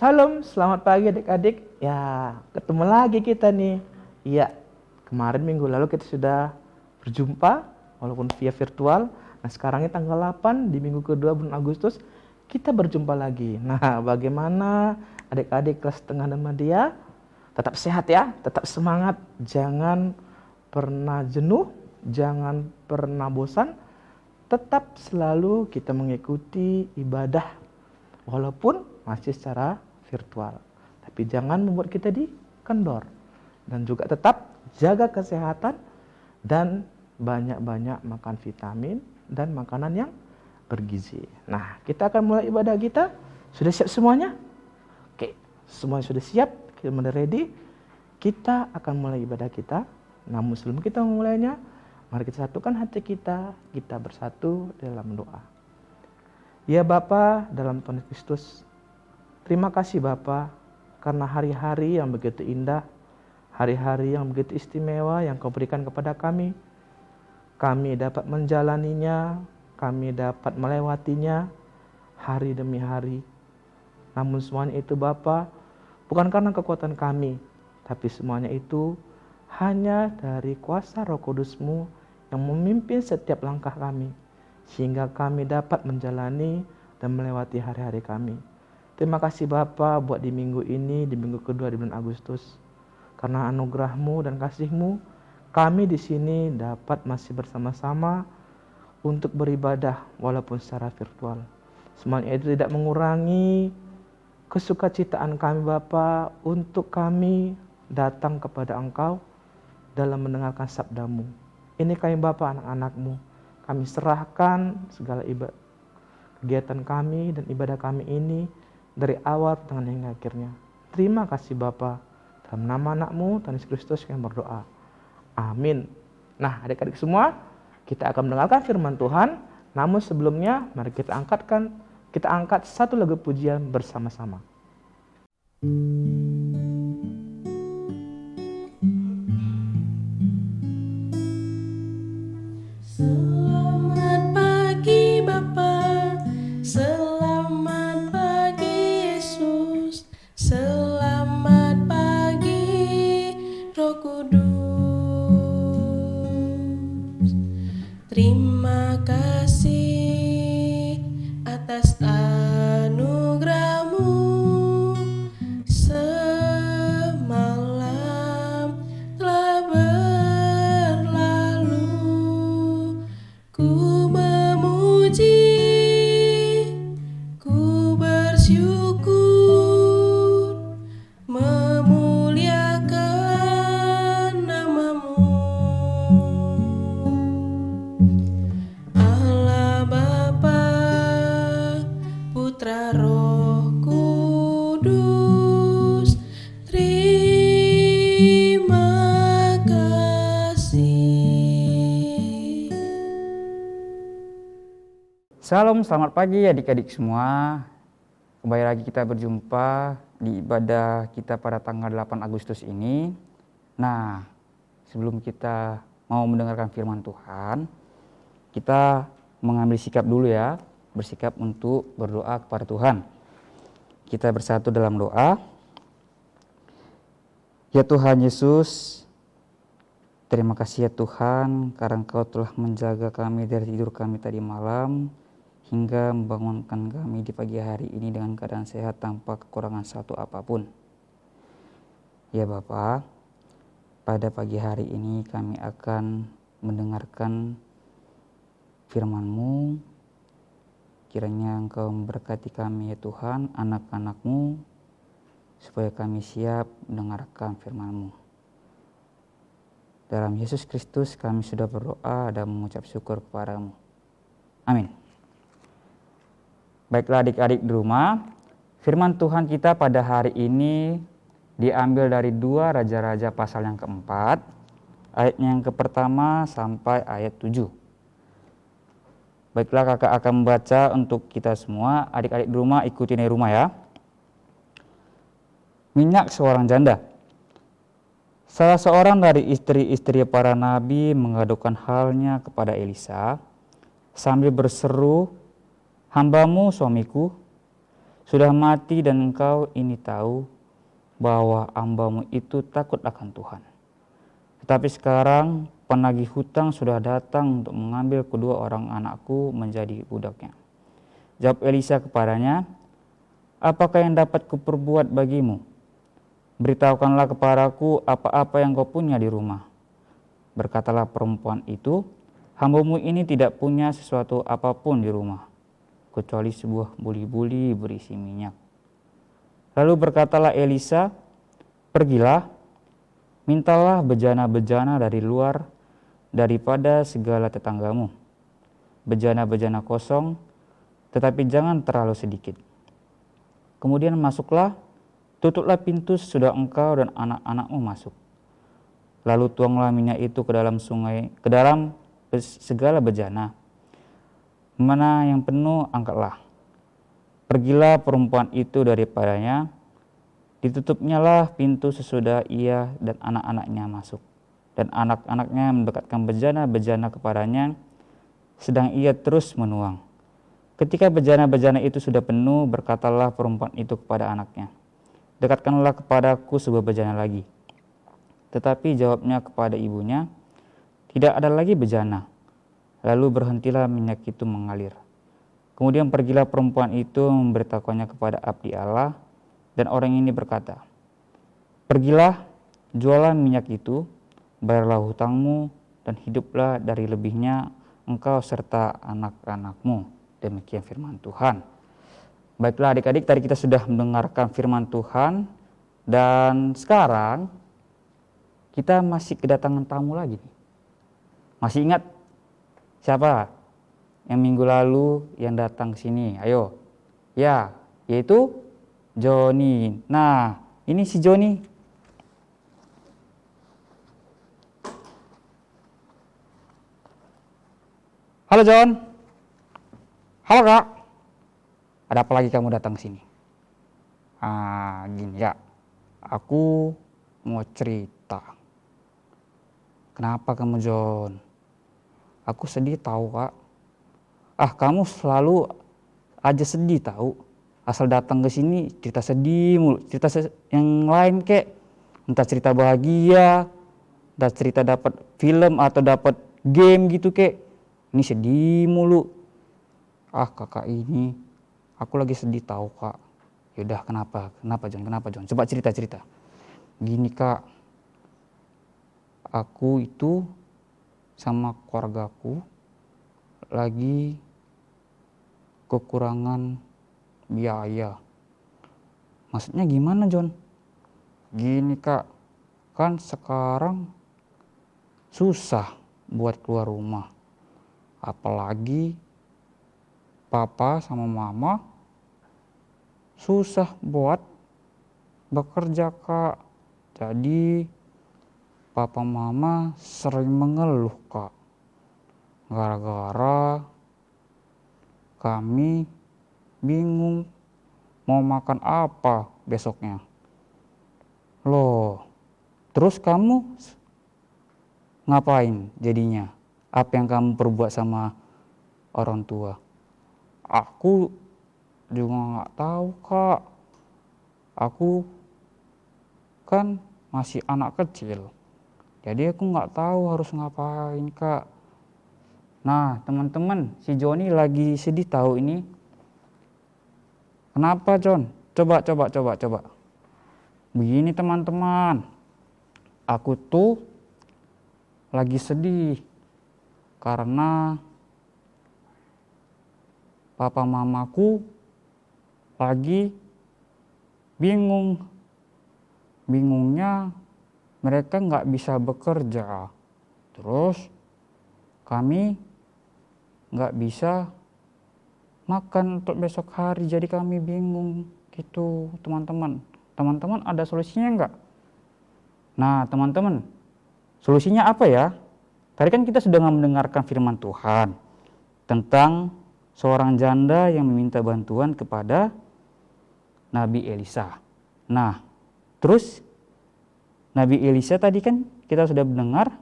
Shalom, selamat pagi adik-adik. Ya, ketemu lagi kita nih. Iya, kemarin minggu lalu kita sudah berjumpa walaupun via virtual. Nah, sekarang ini tanggal 8 di minggu kedua bulan Agustus kita berjumpa lagi. Nah, bagaimana adik-adik kelas tengah dan media? Tetap sehat ya, tetap semangat, jangan pernah jenuh, jangan pernah bosan. Tetap selalu kita mengikuti ibadah walaupun masih secara virtual. Tapi jangan membuat kita kendor. Dan juga tetap jaga kesehatan dan banyak-banyak makan vitamin dan makanan yang bergizi. Nah, kita akan mulai ibadah kita. Sudah siap semuanya? Oke, semuanya sudah siap, kita sudah ready. Kita akan mulai ibadah kita. Namun sebelum kita memulainya, mari kita satukan hati kita bersatu dalam doa. Ya Bapa dalam Tuhan Kristus, terima kasih Bapa karena hari-hari yang begitu indah, hari-hari yang begitu istimewa yang Kau berikan kepada kami. Kami dapat menjalaninya, kami dapat melewatinya hari demi hari. Namun semuanya itu Bapa bukan karena kekuatan kami, tapi semuanya itu hanya dari kuasa Roh Kudus-Mu yang memimpin setiap langkah kami, sehingga kami dapat menjalani dan melewati hari-hari kami. Terima kasih Bapa buat di minggu ini, di minggu kedua di bulan Agustus. Karena anugerah-Mu dan kasih-Mu, kami di sini dapat masih bersama-sama untuk beribadah walaupun secara virtual. Semuanya itu tidak mengurangi kesukacitaan kami Bapa untuk kami datang kepada Engkau dalam mendengarkan sabda-Mu. Ini kami Bapa, anak-anak-Mu. Kami serahkan segala kegiatan kami dan ibadah kami ini dari awal dengan hingga akhirnya. Terima kasih Bapa. Dalam nama anak-Mu, Tuhan Yesus Kristus kami berdoa. Amin. Nah, adik-adik semua, kita akan mendengarkan firman Tuhan. Namun sebelumnya, mari kita angkat satu lagu pujian bersama-sama. Selamat pagi Bapa, selamat pagi Yesus, selamat pagi Roh Kudus. Terima kasih atas anugerah-Mu semalam telah berlalu. Ku memuji, ku bersyukur, memuliakan nama-Mu. Allah Bapa, Putra Roh Kudus, terima kasih. Salam, selamat pagi adik-adik semua. Kembali lagi kita berjumpa di ibadah kita pada tanggal 8 Agustus ini. Nah, sebelum kita mau mendengarkan firman Tuhan, kita mengambil sikap dulu ya, bersikap untuk berdoa kepada Tuhan. Kita bersatu dalam doa. Ya Tuhan Yesus, terima kasih ya Tuhan karena Engkau telah menjaga kami dari tidur kami tadi malam hingga membangunkan kami di pagi hari ini dengan keadaan sehat tanpa kekurangan satu apapun. Ya Bapa, pada pagi hari ini kami akan mendengarkan firman-Mu. Kiranya Engkau memberkati kami ya Tuhan, anak-anak-Mu, supaya kami siap mendengarkan firman-Mu. Dalam Yesus Kristus kami sudah berdoa dan mengucap syukur kepada-Mu. Amin. Baiklah adik-adik di rumah, firman Tuhan kita pada hari ini diambil dari 2 Raja-Raja pasal yang keempat, ayat yang pertama sampai ayat 7. Baiklah kakak akan membaca untuk kita semua, adik-adik di rumah ikutin di rumah ya. Minyak seorang janda. Salah seorang dari istri-istri para nabi mengadukan halnya kepada Elisa sambil berseru, "Hambamu suamiku sudah mati dan engkau ini tahu bahwa hambamu itu takut akan Tuhan. Tetapi sekarang penagih hutang sudah datang untuk mengambil kedua orang anakku menjadi budaknya. Jawab Elisa kepadanya, apakah yang dapat kuperbuat bagimu? Beritahukanlah kepadaku apa-apa yang kau punya di rumah. Berkatalah perempuan itu, hambamu ini tidak punya sesuatu apapun di rumah, kecuali sebuah buli-buli berisi minyak. Lalu berkatalah Elisa, pergilah, mintalah bejana-bejana dari luar daripada segala tetanggamu. Bejana-bejana kosong, tetapi jangan terlalu sedikit. Kemudian masuklah, tutuplah pintu sesudah engkau dan anak-anakmu masuk. Lalu tuanglah minyak itu ke dalam sungai, ke dalam segala bejana. Mana yang penuh, angkatlah. Pergilah perempuan itu daripadanya, ditutupnyalah pintu sesudah ia dan anak-anaknya masuk. Dan anak-anaknya mendekatkan bejana-bejana kepadanya, sedang ia terus menuang. Ketika bejana-bejana itu sudah penuh, berkatalah perempuan itu kepada anaknya, dekatkanlah kepadaku sebuah bejana lagi. Tetapi jawabnya kepada ibunya, tidak ada lagi bejana. Lalu berhentilah minyak itu mengalir. Kemudian pergilah perempuan itu memberitahukannya kepada abdi Allah, dan orang ini berkata, pergilah, jualah minyak itu, bayarlah hutangmu, dan hiduplah dari lebihnya engkau serta anak-anakmu. Demikian firman Tuhan. Baiklah adik-adik, tadi kita sudah mendengarkan firman Tuhan, dan sekarang kita masih kedatangan tamu lagi. Masih ingat siapa yang minggu lalu yang datang ke sini? Ayo. Ya, yaitu Joni. Nah, ini si Joni. Halo John. Halo Kak. Ada apa lagi kamu datang ke sini? Gini ya. Aku mau cerita. Kenapa kamu John? Aku sedih tahu Kak. Kamu selalu aja sedih tahu. Asal datang ke sini cerita sedih mulu. Cerita yang lain kek. Entah cerita bahagia, entah cerita dapat film atau dapat game gitu kek. Ini sedih mulu. Kakak ini, aku lagi sedih tahu Kak. Yaudah kenapa John? Coba cerita. Gini Kak. Aku itu sama keluargaku lagi kekurangan biaya. Maksudnya gimana John? Gini Kak, kan sekarang susah buat keluar rumah. Apalagi papa sama mama susah buat bekerja Kak. Jadi papa mama sering mengeluh Kak, gara-gara kami bingung mau makan apa besoknya. Loh, terus kamu ngapain jadinya? Apa yang kamu perbuat sama orang tua? Aku juga nggak tahu Kak. Aku kan masih anak kecil. Jadi aku nggak tahu harus ngapain Kak. Nah teman-teman, si Joni lagi sedih tahu ini. Kenapa John? Coba. Begini teman-teman, aku tuh lagi sedih karena papa mamaku lagi bingung. Bingungnya mereka nggak bisa bekerja, terus kami nggak bisa makan untuk besok hari, jadi kami bingung gitu teman-teman. Teman-teman ada solusinya nggak? Nah teman-teman, solusinya apa ya? Tadi kan kita sudah mendengarkan firman Tuhan tentang seorang janda yang meminta bantuan kepada Nabi Elisa. Nah terus Nabi Elisa tadi kan kita sudah mendengar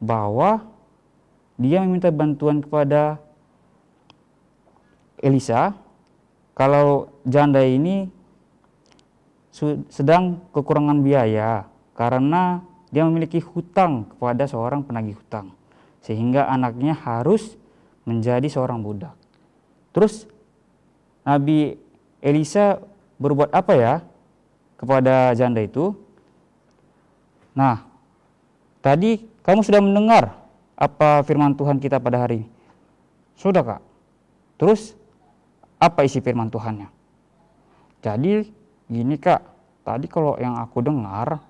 bahwa dia meminta bantuan kepada Elisa kalau janda ini sedang kekurangan biaya karena dia memiliki hutang kepada seorang penagih hutang, sehingga anaknya harus menjadi seorang budak. Terus Nabi Elisa berbuat apa ya kepada janda itu? Nah, tadi kamu sudah mendengar apa firman Tuhan kita pada hari ini? Sudah, Kak? Terus apa isi firman Tuhannya? Jadi gini, Kak, tadi kalau yang aku dengar,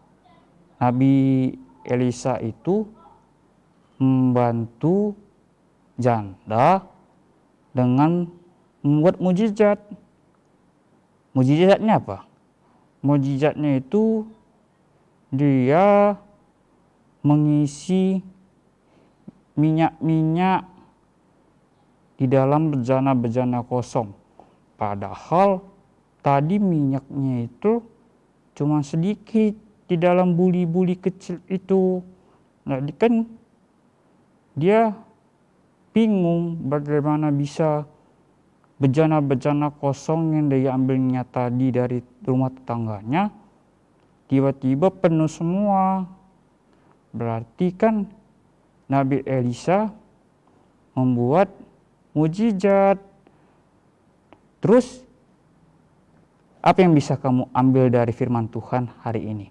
Nabi Elisa itu membantu janda dengan membuat mujizat. Mujizatnya apa? Mujizatnya itu dia mengisi minyak-minyak di dalam bejana-bejana kosong. Padahal tadi minyaknya itu cuma sedikit di dalam buli-buli kecil itu. Nah, kan dia bingung bagaimana bisa bejana-bejana kosong yang dia ambilnya tadi dari rumah tetangganya tiba-tiba penuh semua. Berarti kan Nabi Elisa membuat mujizat. Terus apa yang bisa kamu ambil dari firman Tuhan hari ini?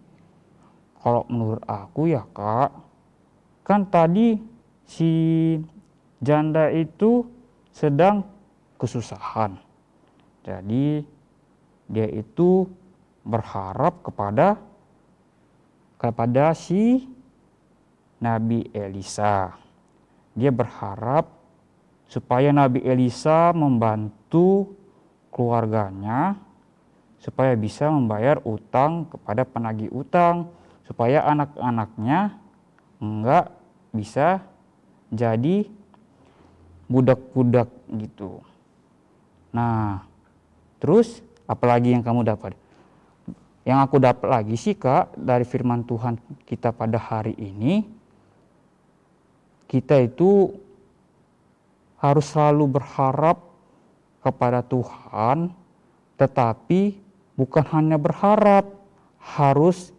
Kalau menurut aku ya, Kak, kan tadi si janda itu sedang kesusahan. Jadi dia itu berharap kepada si Nabi Elisa. Dia berharap supaya Nabi Elisa membantu keluarganya supaya bisa membayar utang kepada penagih utang, supaya anak-anaknya enggak bisa jadi budak-budak gitu. Nah, terus apalagi yang kamu dapat? Yang aku dapat lagi sih, Kak, dari firman Tuhan kita pada hari ini, kita itu harus selalu berharap kepada Tuhan, tetapi bukan hanya berharap, harus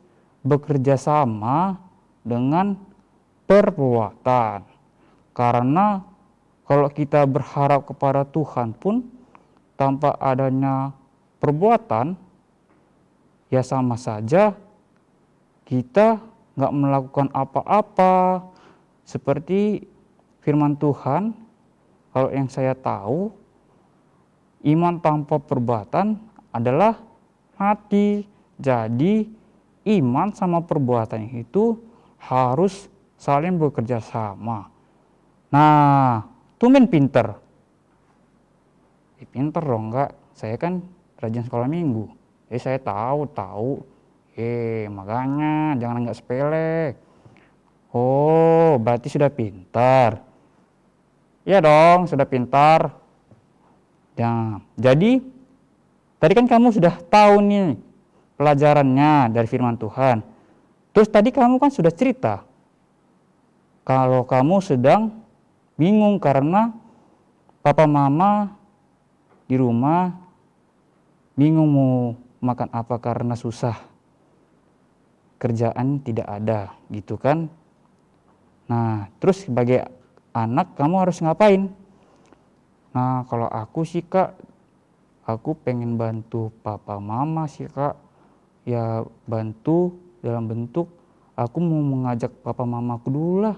bekerja sama dengan perbuatan. Karena kalau kita berharap kepada Tuhan pun tanpa adanya perbuatan, ya sama saja kita nggak melakukan apa-apa. Seperti firman Tuhan, kalau yang saya tahu, iman tanpa perbuatan adalah mati. Jadi iman sama perbuatan itu harus saling bekerja sama. Nah, tumben pinter. Pinter dong, enggak? Saya kan rajin sekolah minggu. Jadi saya tahu. Makanya jangan anggap sepele. Oh, berarti sudah pintar. Iya dong, sudah pintar. Ya, jadi tadi kan kamu sudah tahu nih pelajarannya dari firman Tuhan. Terus tadi kamu kan sudah cerita kalau kamu sedang bingung karena papa mama di rumah bingung mau makan apa karena susah, kerjaan tidak ada gitu kan. Nah, terus sebagai anak kamu harus ngapain? Nah, kalau aku sih, Kak, aku pengen bantu papa mama sih, Kak. Ya bantu dalam bentuk aku mau mengajak papa mamaku dulu lah,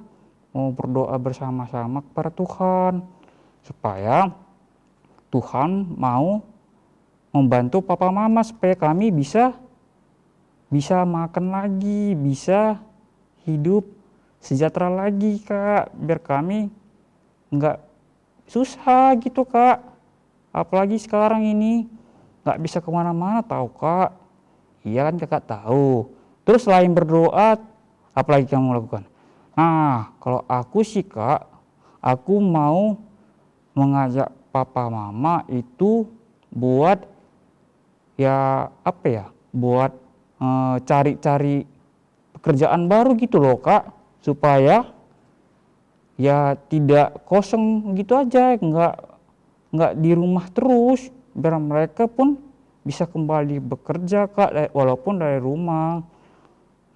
mau berdoa bersama-sama kepada Tuhan supaya Tuhan mau membantu papa mama supaya kami bisa makan lagi, bisa hidup sejahtera lagi, Kak, biar kami nggak susah gitu, Kak. Apalagi sekarang ini nggak bisa kemana-mana, tahu, Kak. Iya kan Kakak tahu. Terus selain berdoa, apalagi kamu lakukan? Nah, kalau aku sih, Kak, aku mau mengajak papa mama itu buat buat cari-cari pekerjaan baru gitu loh, Kak, supaya ya tidak kosong gitu aja, nggak di rumah terus. biar mereka pun bisa kembali bekerja Kak, walaupun dari rumah.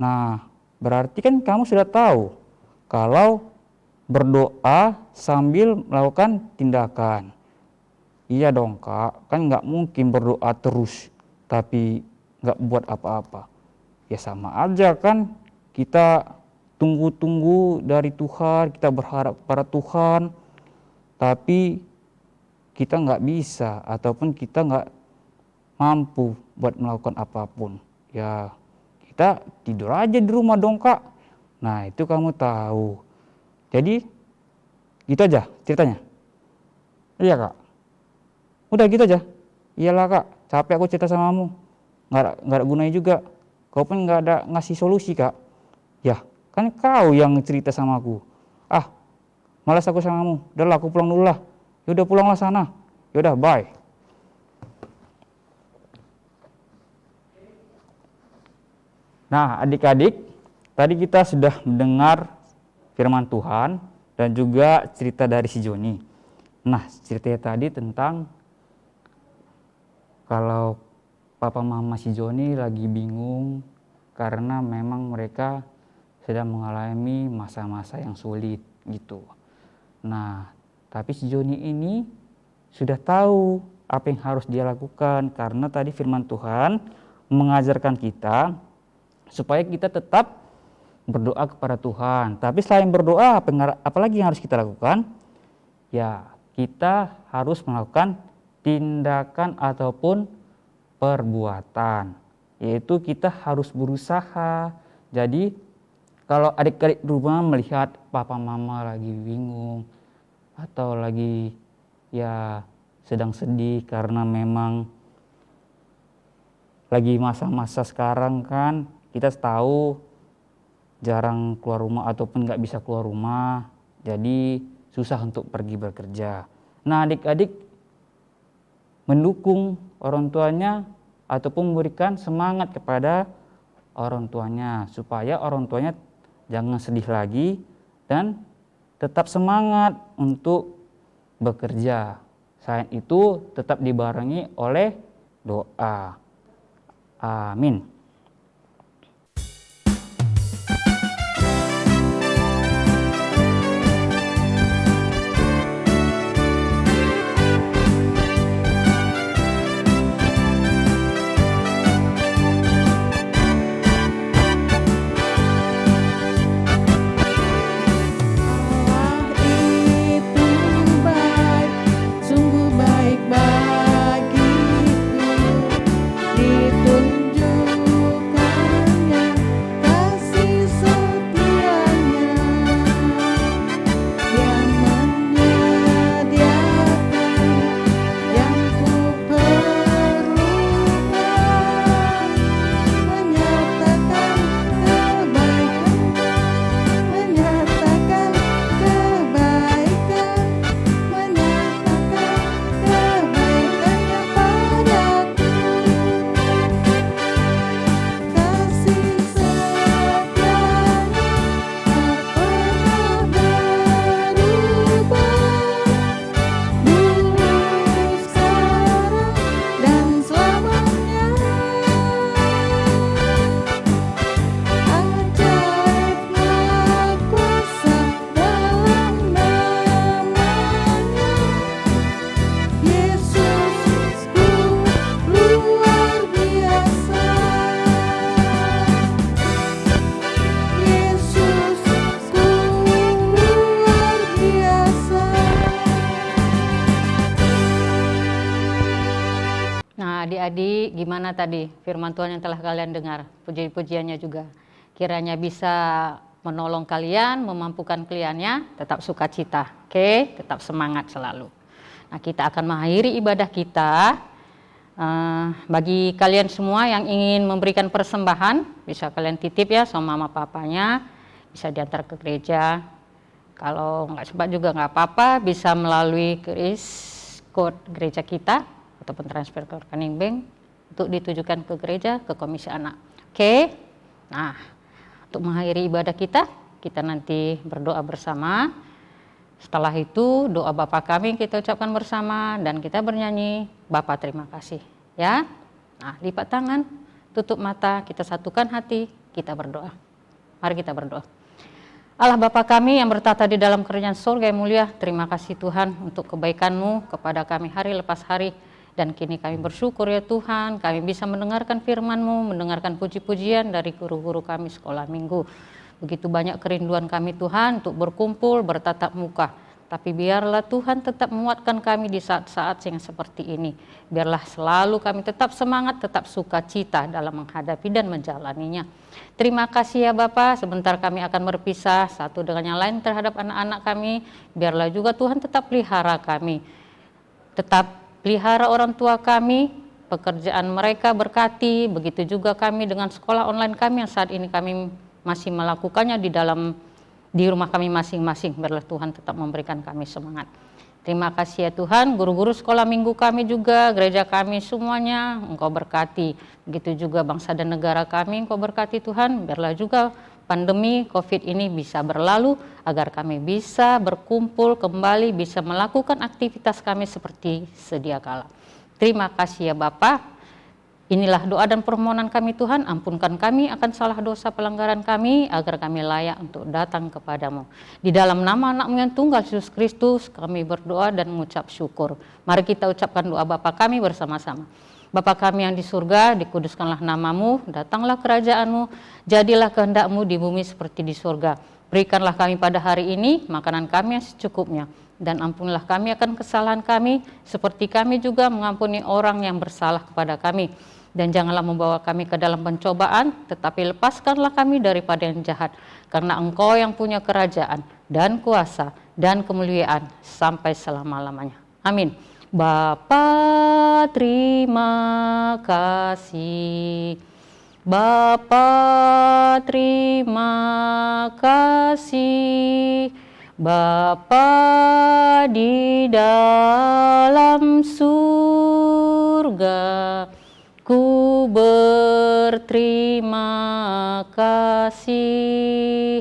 Nah, berarti kan kamu sudah tahu kalau berdoa sambil melakukan tindakan. Iya dong Kak, kan nggak mungkin berdoa terus tapi nggak buat apa-apa. Ya sama aja kan, kita tunggu-tunggu dari Tuhan, kita berharap pada Tuhan, tapi kita nggak bisa ataupun kita nggak mampu buat melakukan apapun. Ya kita tidur aja di rumah dong Kak. Nah itu kamu tahu. Jadi gitu aja ceritanya. Iya Kak. Udah gitu aja. Iyalah Kak, capek aku cerita sama kamu. Nggak ada gunanya juga. Kau pun nggak ada ngasih solusi Kak. Ya kan kau yang cerita sama aku. Ah malas aku sama kamu. Udahlah aku pulang dulu lah. Yaudah pulanglah sana. Yaudah bye. Nah adik-adik, tadi kita sudah mendengar firman Tuhan dan juga cerita dari si Joni. Nah ceritanya tadi tentang kalau papa mama si Joni lagi bingung karena memang mereka sedang mengalami masa-masa yang sulit gitu. Nah tapi si Joni ini sudah tahu apa yang harus dia lakukan karena tadi firman Tuhan mengajarkan kita supaya kita tetap berdoa kepada Tuhan. Tapi selain berdoa, apa lagi yang harus kita lakukan? Ya, kita harus melakukan tindakan ataupun perbuatan. Yaitu kita harus berusaha. Jadi, kalau adik-adik di rumah melihat papa mama lagi bingung atau lagi ya sedang sedih karena memang lagi masa-masa sekarang kan kita tahu jarang keluar rumah ataupun nggak bisa keluar rumah, jadi susah untuk pergi bekerja. Nah adik-adik mendukung orang tuanya ataupun memberikan semangat kepada orang tuanya supaya orang tuanya jangan sedih lagi dan tetap semangat untuk bekerja. Selain itu tetap dibarengi oleh doa. Amin. Adik-adik, gimana tadi firman Tuhan yang telah kalian dengar, puji-pujiannya juga. Kiranya bisa menolong kalian, memampukan kaliannya, tetap sukacita, oke? Tetap semangat selalu. Nah, kita akan mengakhiri ibadah kita. Bagi kalian semua yang ingin memberikan persembahan, bisa kalian titip ya sama mama papanya, bisa diantar ke gereja. Kalau nggak sempat juga nggak apa-apa, bisa melalui code gereja kita ataupun transfer ke rekening bank untuk ditujukan ke gereja, ke komisi anak. Oke. Nah, untuk mengakhiri ibadah kita nanti berdoa bersama. Setelah itu doa Bapa kami kita ucapkan bersama dan kita bernyanyi Bapa terima kasih. Ya, nah lipat tangan, tutup mata, kita satukan hati, kita berdoa. Mari kita berdoa. Allah Bapa kami yang bertata di dalam kerajaan surga yang mulia, terima kasih Tuhan untuk kebaikan-Mu kepada kami hari lepas hari. Dan kini kami bersyukur ya Tuhan, kami bisa mendengarkan firman-Mu, mendengarkan puji-pujian dari guru-guru kami sekolah minggu. Begitu banyak kerinduan kami Tuhan untuk berkumpul, bertatap muka. Tapi biarlah Tuhan tetap menguatkan kami di saat-saat yang seperti ini. Biarlah selalu kami tetap semangat, tetap sukacita dalam menghadapi dan menjalaninya. Terima kasih ya Bapa, sebentar kami akan berpisah satu dengan yang lain terhadap anak-anak kami. Biarlah juga Tuhan tetap pelihara kami. Tetap pelihara orang tua kami, pekerjaan mereka berkati, begitu juga kami dengan sekolah online kami yang saat ini kami masih melakukannya di rumah kami masing-masing. Biarlah Tuhan tetap memberikan kami semangat. Terima kasih ya Tuhan, guru-guru sekolah minggu kami juga, gereja kami semuanya, Engkau berkati. Begitu juga bangsa dan negara kami, Engkau berkati Tuhan. Biarlah juga pandemi COVID ini bisa berlalu, agar kami bisa berkumpul kembali, bisa melakukan aktivitas kami seperti sedia kala. Terima kasih ya Bapa. Inilah doa dan permohonan kami Tuhan, ampunkan kami akan salah dosa pelanggaran kami, agar kami layak untuk datang kepadamu. Di dalam nama anak-Mu yang tunggal, Yesus Kristus, kami berdoa dan mengucap syukur. Mari kita ucapkan doa Bapa kami bersama-sama. Bapa kami yang di surga, dikuduskanlah nama-Mu, datanglah kerajaan-Mu, jadilah kehendak-Mu di bumi seperti di surga. Berikanlah kami pada hari ini makanan kami yang secukupnya, dan ampunilah kami akan kesalahan kami, seperti kami juga mengampuni orang yang bersalah kepada kami. Dan janganlah membawa kami ke dalam pencobaan, tetapi lepaskanlah kami daripada yang jahat, karena Engkau yang punya kerajaan, dan kuasa, dan kemuliaan, sampai selama-lamanya. Amin. Bapa terima kasih, Bapa terima kasih, Bapa di dalam surga, ku berterima kasih.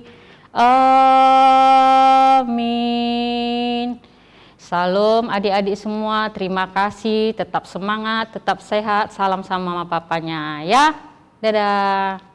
Amin. Salam adik-adik semua, terima kasih, tetap semangat, tetap sehat, salam sama mama papanya ya. Dadah.